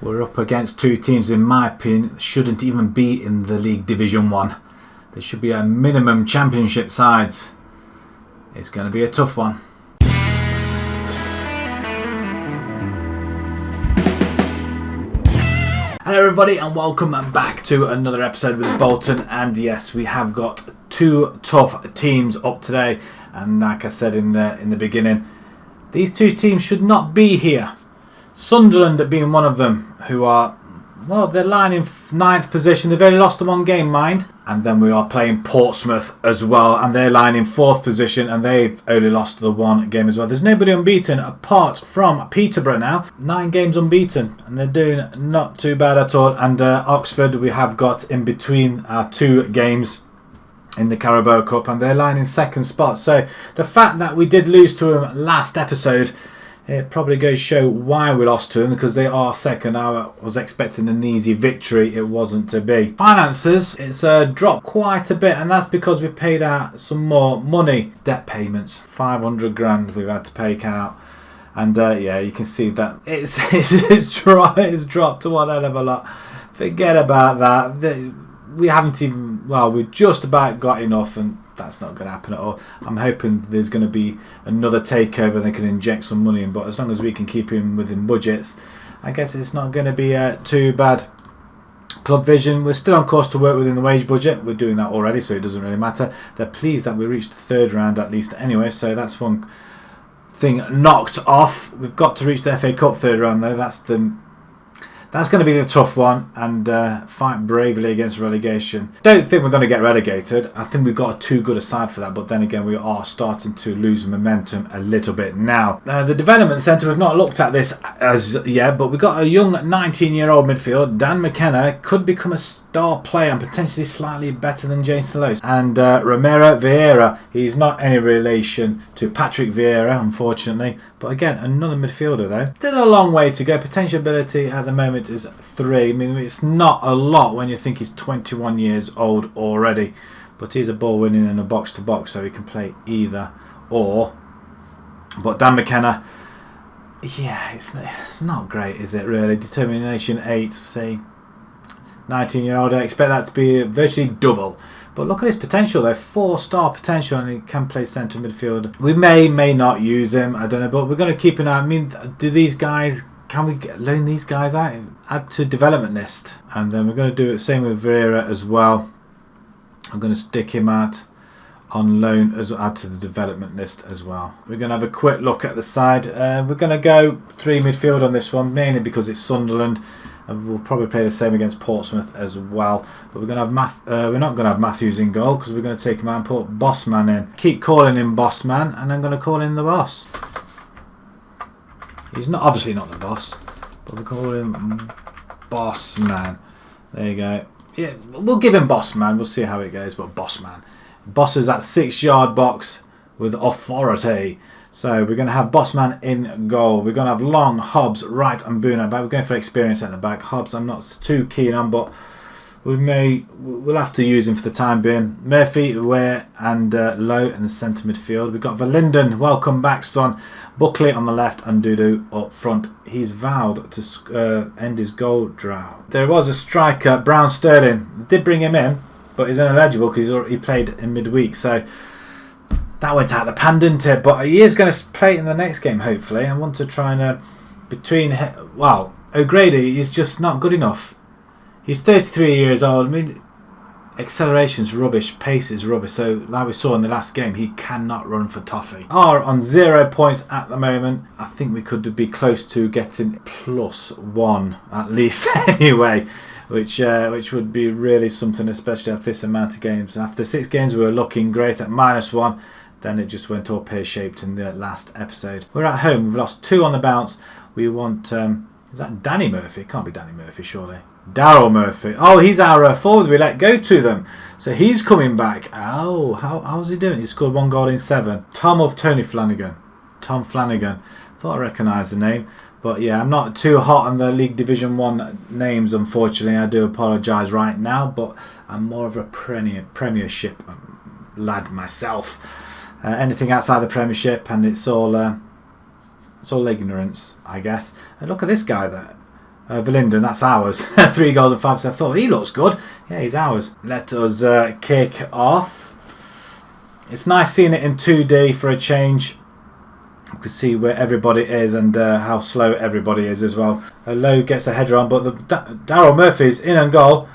We're up against two teams, in my opinion, that shouldn't even be in the League Division 1. There should be a minimum championship sides. It's going to be a tough one. Hello everybody and welcome back to another episode with Bolton, and yes, we have got two tough teams up today, and like I said in the beginning, these two teams should not be here. Sunderland being one of them, who are, well, they're lying in 9th position. They've only lost the one game, mind. And then we are playing Portsmouth as well, and they're lying in 4th position, and they've only lost the one game as well. There's nobody unbeaten apart from Peterborough now. 9 games unbeaten, and they're doing not too bad at all. And Oxford, we have got in between our 2 games in the Carabao Cup, and they're lying in 2nd spot. So the fact that we did lose to them last episode, it probably goes to show why we lost to them, because they are 2nd. I was expecting an easy victory. It wasn't to be. Finances, it's dropped quite a bit, and that's because we paid out some more money. Debt payments, 500 grand we've had to pay out. And yeah, you can see that it's dropped to one hell of a lot. Forget about that. We haven't even, well, we've just about got enough, and that's not going to happen at all. I'm hoping there's going to be another takeover and they can inject some money in, but as long as we can keep him within budgets, I guess it's not going to be too bad. Club Vision, we're still on course to work within the wage budget. We're doing that already, so it doesn't really matter. They're pleased that we reached the 3rd round at least anyway, so that's one thing knocked off. We've got to reach the FA Cup 3rd round though. That's going to be the tough one, and fight bravely against relegation. Don't think we're going to get relegated. I think we've got too good a side for that, but then again, we are starting to lose momentum a little bit now. The development centre, we've not looked at this as yet, but we've got a young 19-year-old midfield. Dan McKenna could become a star player and potentially slightly better than Jason Lowe. And Romero Vieira, he's not any relation to Patrick Vieira, unfortunately. But again, another midfielder though. Still a long way to go. Potential ability at the moment is 3. I mean, it's not a lot when you think he's 21 years old already. But he's a ball winning and a box to box, so he can play either or. But Dan McKenna, yeah, it's not great, is it really? Determination 8, say 19-year-old. I expect that to be virtually double. But look at his potential though, 4-star potential, and he can play centre midfield. We may not use him, I don't know, but we're going to keep an eye. I mean, do these guys, can we loan these guys out? Add to development list. And then we're going to do the same with Vieira as well. I'm going to stick him out on loan, as add to the development list as well. We're going to have a quick look at the side. We're going to go 3 midfield on this one, mainly because it's Sunderland. And we'll probably play the same against Portsmouth as well. But we're going to have we're not going to have Matthews in goal, because we're going to take him out and put Bossman in. Keep calling him Bossman, and I'm going to call him the boss. He's not obviously not the boss, but we'll call him Bossman. There you go. Yeah, we'll give him Bossman. We'll see how it goes, but Bossman. Boss is that 6-yard box with authority. So we're going to have Bossman in goal. We're going to have Long, Hobbs, Wright and Boone at back. We're going for experience at the back. Hobbs I'm not too keen on, but we'll have to use him for the time being. Murphy, Ware and Lowe in the centre midfield. We've got Verlinden, welcome back son. Buckley on the left and Dudu up front. He's vowed to end his goal drought. There was a striker, Brown Sterling. Did bring him in, but he's ineligible because he played in midweek. So that went out the pan, didn't it? But he is going to play in the next game, hopefully. I want to try and well, O'Grady is just not good enough. He's 33 years old. I mean, acceleration's rubbish, pace is rubbish. So, like we saw in the last game, he cannot run for toffee. Are on 0 points at the moment. I think we could be close to getting +1 at least, anyway. Which would be really something, especially after this amount of games. After 6 games, we were looking great at -1. Then it just went all pear-shaped in the last episode. We're at home. We've lost 2 on the bounce. We want... is that Danny Murphy? It can't be Danny Murphy, surely. Daryl Murphy. Oh, he's our forward we let go to them. So he's coming back. Oh, how's he doing? He scored 1 goal in 7. Tony Flanagan. Tom Flanagan. Thought I recognised the name. But yeah, I'm not too hot on the League Division 1 names, unfortunately. I do apologise right now, but I'm more of a Premiership lad myself. Anything outside the Premiership, and it's all ignorance, I guess. And look at this guy there. Verlinden, that's ours. 3 goals and 5 assists. I thought he looks good. Yeah, he's ours. Let us kick off. It's nice seeing it in 2D for a change. You can see where everybody is and how slow everybody is as well. Lowe gets the header on, but Daryl Murphy's in and goal.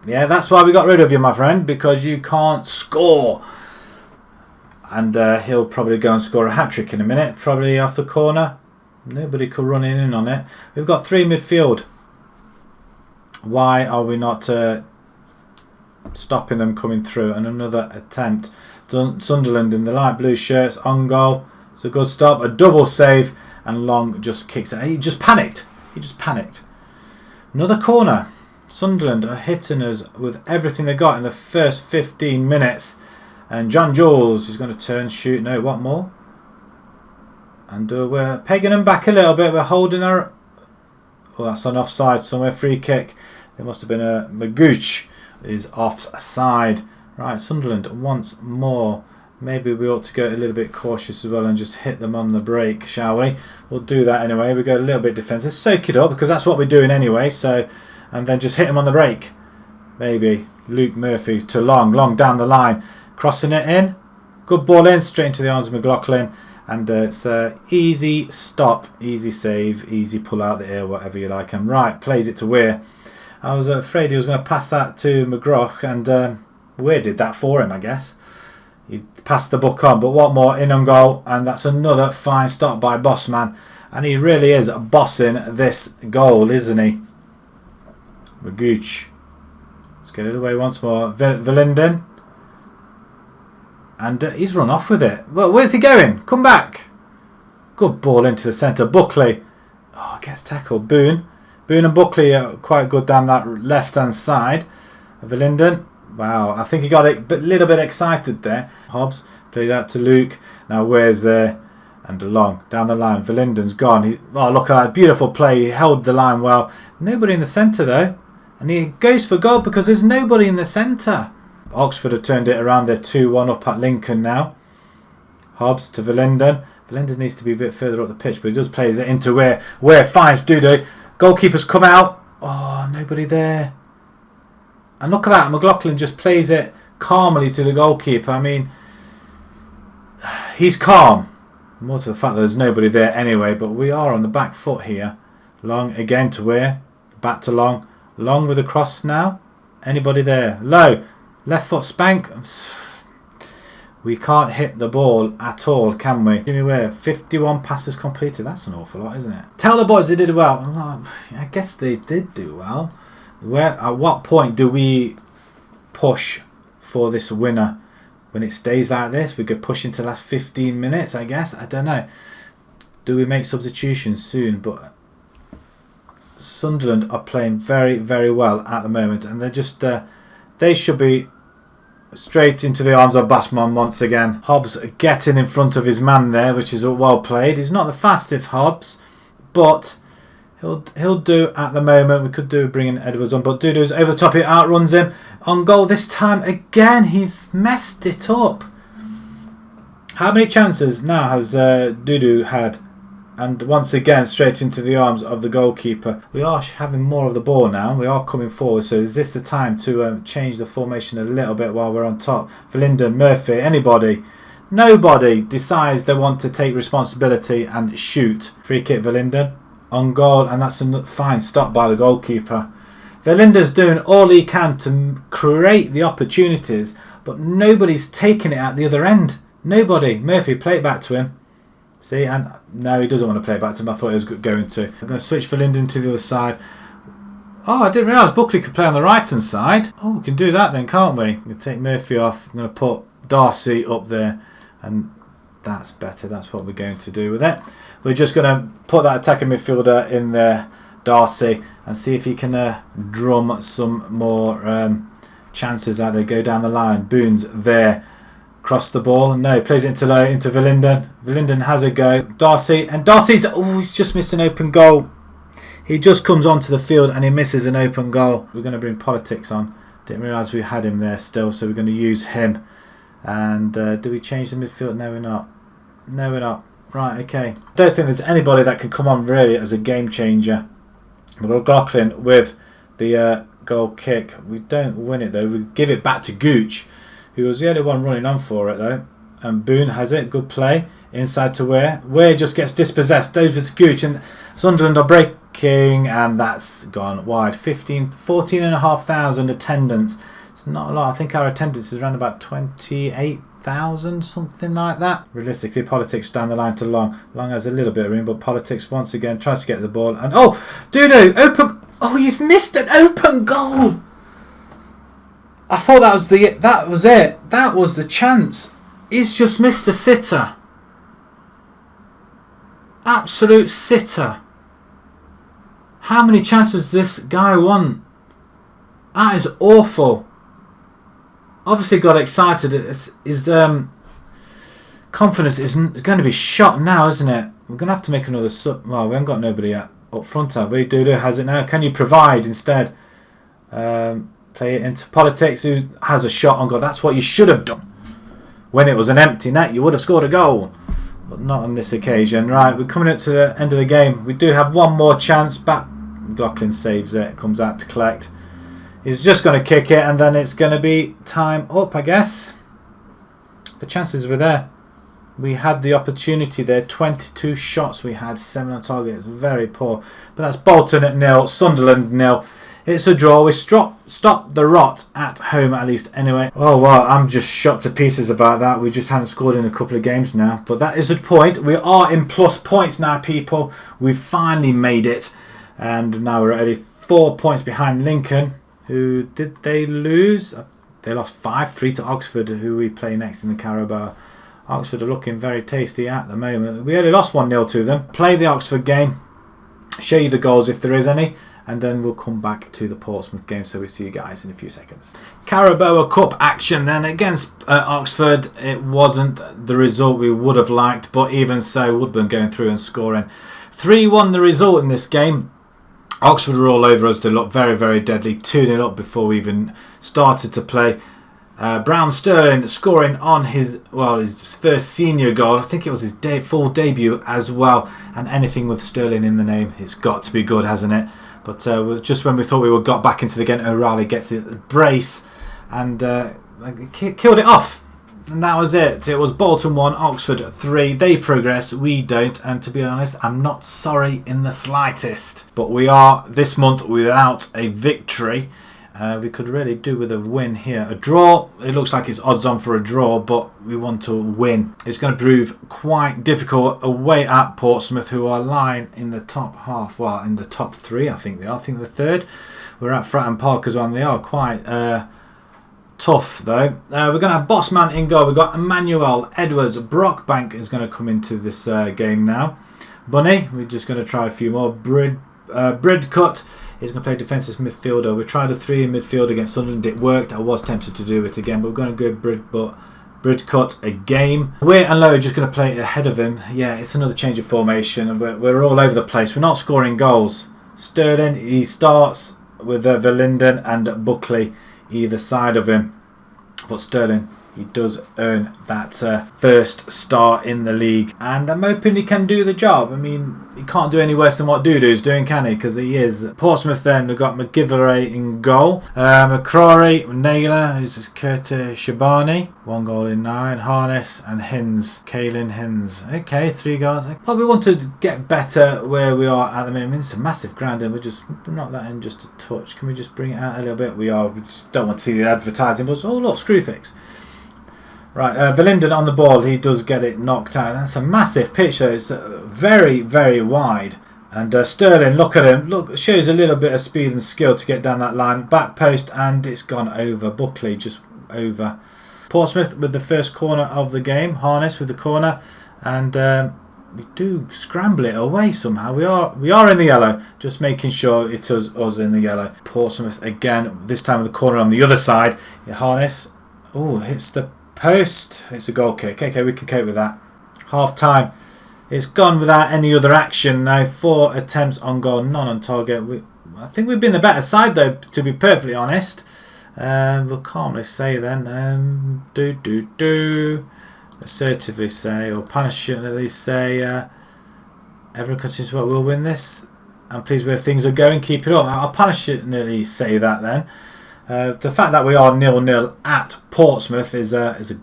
Yeah, that's why we got rid of you, my friend, because you can't score. And he'll probably go and score a hat-trick in a minute, probably off the corner. Nobody could run in on it. We've got 3 midfield. Why are we not stopping them coming through? And another attempt. Sunderland in the light blue shirts, on goal. It's a good stop, a double save, and Long just kicks it. He just panicked. Another corner. Sunderland are hitting us with everything they got in the first 15 minutes. And John Jules is going to turn, shoot. No, what more? And we're pegging them back a little bit. We're holding our... Oh, that's on offside somewhere. Free kick. There must have been a... Magooch is offside. Right, Sunderland once more. Maybe we ought to go a little bit cautious as well and just hit them on the break, shall we? We'll do that anyway. We go a little bit defensive. Soak it up, because that's what we're doing anyway. So, and then just hit them on the break. Maybe. Luke Murphy to Long. Long down the line. Crossing it in. Good ball in. Straight into the arms of McLaughlin. And it's easy stop, easy save, easy pull out the air, whatever you like. And right, plays it to Weir. I was afraid he was going to pass that to McGrath, and Weir did that for him, I guess. He passed the buck on, but what more, in on goal, and that's another fine stop by Bossman. And he really is bossing this goal, isn't he? Magooch. Let's get it away once more. Verlinden. And he's run off with it. Well, where's he going? Come back. Good ball into the centre. Buckley. Oh, gets tackled. Boone and Buckley are quite good down that left-hand side. Verlinden. Wow, I think he got a little bit excited there. Hobbs. Play that to Luke. Now Weir's there. And Long. Down the line. Verlinden's gone. Oh, look at that. Beautiful play. He held the line well. Nobody in the centre, though. And he goes for goal because there's nobody in the centre. Oxford have turned it around. They're 2-1 up at Lincoln now. Hobbs to Verlinden. Verlinden needs to be a bit further up the pitch, but he does play it into Where finds Dudu. Goalkeeper's come out. Oh, nobody there. And look at that. McLaughlin just plays it calmly to the goalkeeper. I mean, he's calm. More to the fact that there's nobody there anyway, but we are on the back foot here. Long again to Weir. Back to Long. Long with a cross now. Anybody there? Low. Left foot spank. We can't hit the ball at all, can we? Anyway, 51 passes completed. That's an awful lot, isn't it? Tell the boys they did well. I guess they did do well. At what point do we push for this winner? When it stays like this, we could push into the last 15 minutes, I guess. I don't know. Do we make substitutions soon? But Sunderland are playing very, very well at the moment, and they're just... they should be straight into the arms of Bassman once again. Hobbs getting in front of his man there, which is well played. He's not the fastest Hobbs, but he'll do at the moment. We could do bringing Edwards on, but Dudu's over the top. He outruns him. On goal this time again. He's messed it up. How many chances now has Dudu had? And once again, straight into the arms of the goalkeeper. We are having more of the ball now. We are coming forward. So is this the time to change the formation a little bit while we're on top? Verlinden, Murphy, anybody? Nobody decides they want to take responsibility and shoot. Free kick Verlinden. On goal. And that's a fine stop by the goalkeeper. Verlinden's doing all he can to create the opportunities. But nobody's taking it at the other end. Nobody. Murphy, play it back to him. See, and no, he doesn't want to play back to him. I thought he was going to. I'm going to switch for Linden to the other side. Oh, I didn't realise Buckley could play on the right-hand side. Oh, we can do that then, can't we? I'm going to take Murphy off. I'm going to put Darcy up there. And that's better. That's what we're going to do with it. We're just going to put that attacking midfielder in there, Darcy, and see if he can drum some more chances out there. Go down the line. Boone's there. Cross the ball. No, plays it into low, into Verlinden. Verlinden has a go. Darcy, and Darcy's... Oh, he's just missed an open goal. He just comes onto the field and he misses an open goal. We're going to bring Politics on. Didn't realise we had him there still, so we're going to use him. And do we change the midfield? No, we're not. No, we're not. Right, okay. Don't think there's anybody that can come on really as a game changer. But O'Loughlin with the goal kick. We don't win it though. We give it back to Gooch, who was the only one running on for it though. And Boone has it. Good play. Inside to Weir. Weir just gets dispossessed. Over to Gooch. And Sunderland are breaking. And that's gone wide. 14,500 attendance. It's not a lot. I think our attendance is around about 28,000. Something like that. Realistically, Politics down the line to Long. Long has a little bit of room. But Politics once again tries to get the ball. And oh! Dudo! Open... Oh, he's missed an open goal! I thought that was it. That was the chance. He's just missed a sitter. Absolute sitter. How many chances does this guy want? That is awful. Obviously got excited. His confidence is going to be shot now, isn't it? We're going to have to make another sub. Well, we haven't got nobody up front, have we? Dudu has it now. Can you provide instead? Play it into Politics, who has a shot on goal. That's what you should have done. When it was an empty net, you would have scored a goal. But not on this occasion. Right, we're coming up to the end of the game. We do have one more chance. Back, O'Loughlin saves it. Comes out to collect. He's just going to kick it. And then it's going to be time up, I guess. The chances were there. We had the opportunity there. 22 shots we had. 7 on target. It's very poor. But that's Bolton at 0. Sunderland 0. It's a draw. We stopped the rot at home, at least anyway. Oh, well, I'm just shot to pieces about that. We just haven't scored in a couple of games now. But that is the point. We are in plus points now, people. We've finally made it. And now we're already 4 points behind Lincoln. Who did they lose? They lost 5-3 to Oxford, who we play next in the Carabao. Oxford are looking very tasty at the moment. We only lost 1-0 to them. Play the Oxford game. Show you the goals if there is any. And then we'll come back to the Portsmouth game. So we'll see you guys in a few seconds. Carabao Cup action then against Oxford. It wasn't the result we would have liked. But even so, Woodburn going through and scoring. 3-1 the result in this game. Oxford were all over us. They looked very, very deadly. 2-0 up before we even started to play. Brown Sterling scoring on his first senior goal. I think it was his full debut as well. And anything with Sterling in the name, it's got to be good, hasn't it? But just when we thought we got back into the game, O'Reilly gets it, a brace, and killed it off. And that was it. It was Bolton 1, Oxford 3. They progress, we don't. And to be honest, I'm not sorry in the slightest. But we are this month without a victory. We could really do with a win here. A draw, it looks like it's odds on for a draw, but we want to win. It's going to prove quite difficult away at Portsmouth, who are lying in the top half. Well, in the top 3, I think they are. I think the third. We're at Fratton Park as well, and they are quite tough, though. We're going to have Bossman in goal. We've got Emmanuel Edwards. Brockbank is going to come into this game now. Bunny, we're just going to try a few more. Bridcut. He's going to play defensive midfielder. We tried a 3 in midfield against Sunderland. It worked. I was tempted to do it again, but we're going to go Bridcut again. Weir and Lowe are just going to play ahead of him. Yeah, it's another change of formation. We're all over the place. We're not scoring goals. Sterling, he starts with Verlinden and Buckley either side of him. But Sterling, he does earn that first start in the league. And I'm hoping he can do the job. I mean, he can't do any worse than what Dudu's doing, can he? Because he is. Portsmouth then, we've got McGillivray in goal. McCrory, Naylor, who's Curtis Shabani. 1 goal in 9. Harness and Hinds. Kaelin Hinds. Okay, 3 goals. Well, we want to get better where we are at the minute. I mean, it's a massive ground and we're just not that in just a touch. Can we just bring it out a little bit? We just don't want to see the advertising. But, oh, look, Screwfix. Right, Verlinden on the ball, he does get it knocked out. That's a massive pitch, though. It's very, very wide. And Sterling, look at him. Look, shows a little bit of speed and skill to get down that line. Back post, and it's gone over. Buckley just over. Portsmouth with the first corner of the game. Harness with the corner. And we do scramble it away somehow. We are in the yellow. Just making sure it is us in the yellow. Portsmouth again, this time with the corner on the other side. Harness. Oh, hits the post. It's a goal kick. Okay, we can cope with that. Half time. It's gone without any other action now. 4 attempts on goal, none on target. I think we've been the better side, though, to be perfectly honest. We'll calmly say then. Assertively say, or passionately say, everyone continues, well, we'll win this. I'm pleased with where things are going. Keep it up. I'll passionately say that then. The fact that we are 0-0 at Portsmouth is a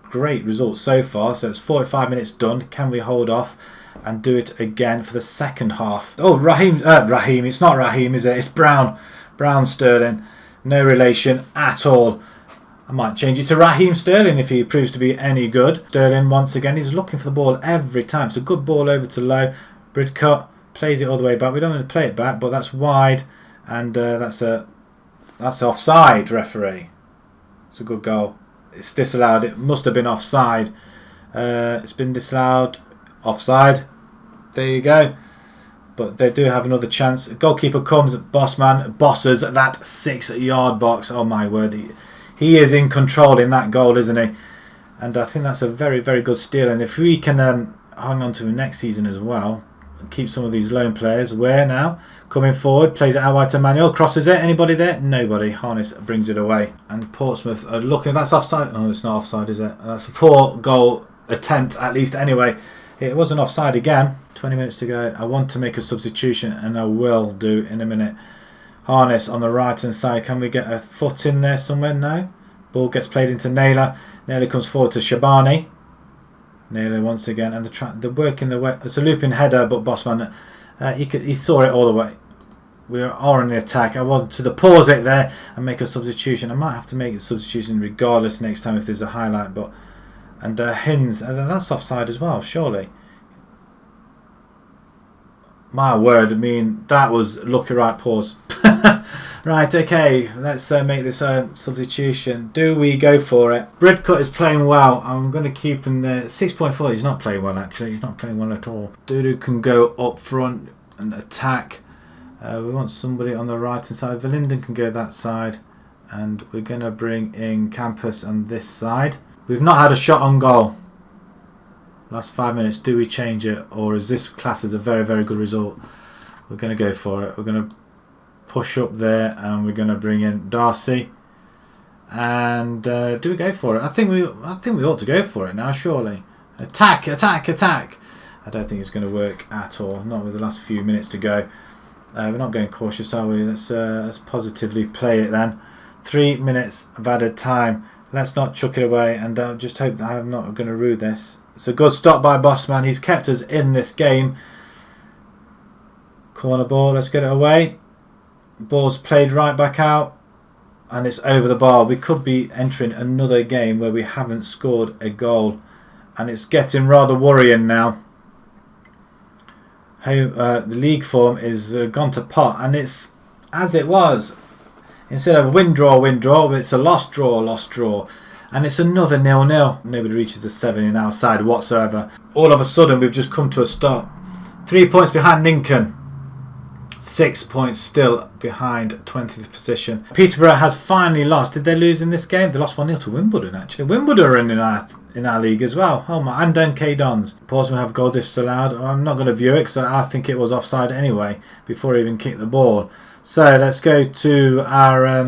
great result so far. So it's 45 minutes done. Can we hold off and do it again for the second half? Oh, Raheem. It's not Raheem, is it? It's Brown. Brown Sterling. No relation at all. I might change it to Raheem Sterling if he proves to be any good. Sterling once again. He's looking for the ball every time. It's a good ball over to low. Bridcut plays it all the way back. We don't want to play it back, but that's wide, and that's offside, referee. It's a good goal. It's disallowed. It must have been offside. It's been disallowed. Offside. There you go. But they do have another chance. Goalkeeper comes. Bossman bosses that 6-yard box. Oh my word. He is in control in that goal, isn't he? And I think that's a very, very good steal. And if we can hang on to him next season as well, keep some of these loan players. Where now? Coming forward, plays it out wide to Manuel, crosses it. Anybody there? Nobody. Harness brings it away. And Portsmouth are looking. That's offside. Oh, it's not offside, is it? That's a poor goal attempt, at least anyway. It wasn't offside again. 20 minutes to go. I want to make a substitution, and I will do in a minute. Harness on the right hand side. Can we get a foot in there somewhere? No. Ball gets played into Naylor. Naylor comes forward to Shabani. Naylor once again, and the work in the way. It's a looping header, but Bossman, he saw it all the way. We are on the attack. I want to pause it there and make a substitution. I might have to make a substitution regardless next time if there's a highlight. But and Hins, and that's offside as well, surely. My word, I mean that was lucky. Right, pause. Right, okay, let's make this substitution. Do we go for it? Bridcut is playing well. I'm going to keep him there. 6.4, he's not playing well actually. He's not playing well at all. Dudu can go up front and attack. We want somebody on the right hand side. Verlinden can go that side. And we're going to bring in Campus on this side. We've not had a shot on goal. Last 5 minutes, do we change it? Or is this class as a very, very good result? We're going to go for it. We're going to push up there, and we're going to bring in Darcy. And do we go for it? I think we ought to go for it now, surely. Attack, attack, attack. I don't think it's going to work at all. Not with the last few minutes to go. We're not going cautious, are we? Let's positively play it then. 3 minutes of added time. Let's not chuck it away, and just hope that I'm not going to rue this. It's a good stop by Bossman. He's kept us in this game. Corner ball. Let's get it away. Ball's played right back out, and it's over the bar. We could be entering another game where we haven't scored a goal, and it's getting rather worrying now. How the league form is gone to pot, and it's as it was. Instead of win draw, it's a lost draw, and it's another 0-0. Nobody reaches the 7 in our side whatsoever. All of a sudden, we've just come to a stop. 3 points behind Lincoln. 6 points still behind 20th position. Peterborough has finally lost. Did they lose in this game? They lost 1-0 to Wimbledon, actually. Wimbledon are in our league as well. Oh my! And MK Dons. Portsmouth have goal disallowed. I'm not going to view it because I think it was offside anyway before he even kicked the ball. So let's go to our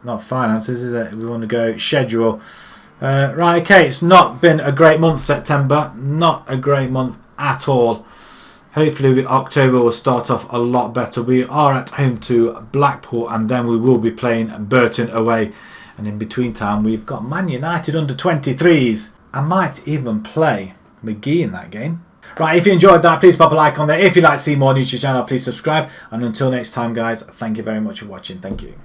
not finances, is it? We want to go schedule. Right, okay. It's not been a great month, September. Not a great month at all. Hopefully October will start off a lot better. We are at home to Blackpool, and then we will be playing Burton away. And in between time, we've got Man United under 23s. I might even play McGee in that game. Right, if you enjoyed that, please pop a like on there. If you'd like to see more news to the channel, please subscribe. And until next time, guys, thank you very much for watching. Thank you.